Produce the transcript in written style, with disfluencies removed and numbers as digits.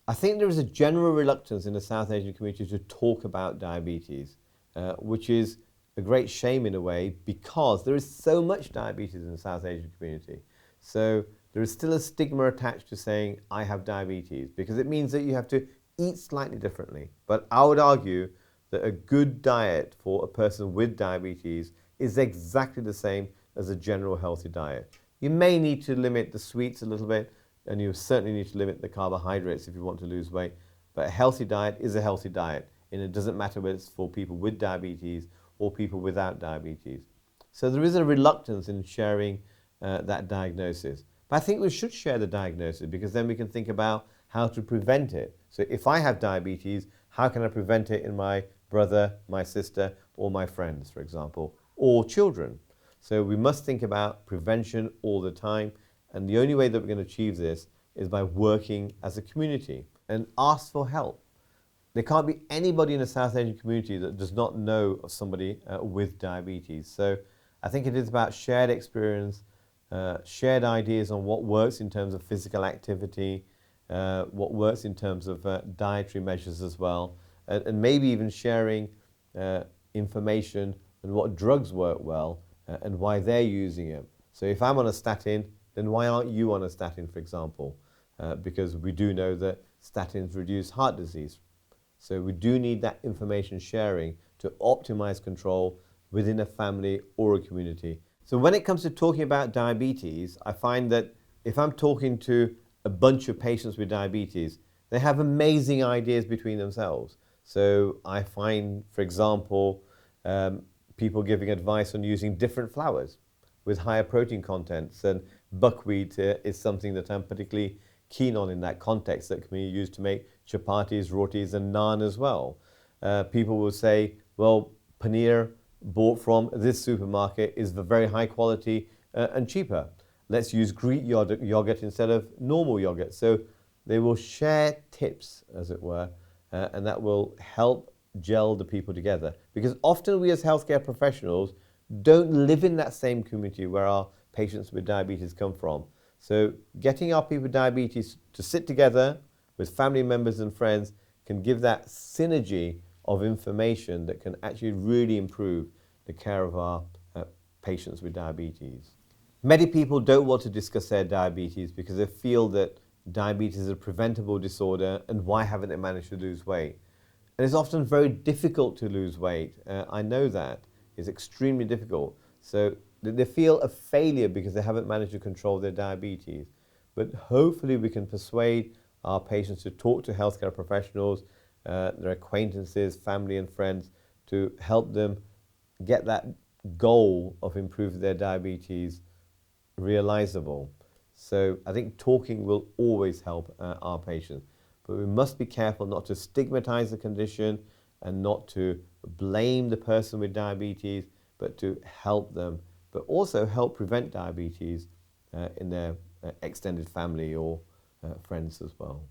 I think there is a general reluctance in the South Asian community to talk about diabetes, which is a great shame in a way because there is so much diabetes in the South Asian community. So there is still a stigma attached to saying, I have diabetes, because it means that you have to eat slightly differently. But I would argue that a good diet for a person with diabetes is exactly the same as a general healthy diet. You may need to limit the sweets a little bit, and you certainly need to limit the carbohydrates if you want to lose weight. But a healthy diet is a healthy diet, and it doesn't matter whether it's for people with diabetes or people without diabetes. So there is a reluctance in sharing that diagnosis. But I think we should share the diagnosis, because then we can think about how to prevent it. So if I have diabetes, how can I prevent it in my brother, my sister, or my friends, for example, or children? So we must think about prevention all the time. And the only way that we're going to achieve this is by working as a community and ask for help. There can't be anybody in the South Asian community that does not know of somebody with diabetes. So I think it is about shared experience, shared ideas on what works in terms of physical activity, what works in terms of dietary measures as well, and maybe even sharing information on what drugs work well and why they're using it. So if I'm on a statin, then why aren't you on a statin, for example? Because we do know that statins reduce heart disease. So we do need that information sharing to optimize control within a family or a community. So when it comes to talking about diabetes, I find that if I'm talking to a bunch of patients with diabetes, they have amazing ideas between themselves. So I find, for example, people giving advice on using different flours with higher protein contents, and buckwheat is something that I'm particularly keen on in that context, that can be used to make chapatis, rotis and naan as well. People will say, well, paneer bought from this supermarket is very high quality and cheaper. Let's use Greek yogurt instead of normal yogurt. So they will share tips, as it were, and that will help gel the people together. Because often we as healthcare professionals don't live in that same community where our patients with diabetes come from. So getting our people with diabetes to sit together with family members and friends can give that synergy of information that can actually really improve the care of our patients with diabetes. Many people don't want to discuss their diabetes because they feel that diabetes is a preventable disorder, and why haven't they managed to lose weight? And it's often very difficult to lose weight. I know that. It's extremely difficult. So they feel a failure because they haven't managed to control their diabetes. But hopefully we can persuade our patients to talk to healthcare professionals, their acquaintances, family and friends, to help them get that goal of improving their diabetes realizable. So I think talking will always help our patients. But we must be careful not to stigmatize the condition and not to blame the person with diabetes, but to help them, but also help prevent diabetes in their extended family or friends as well.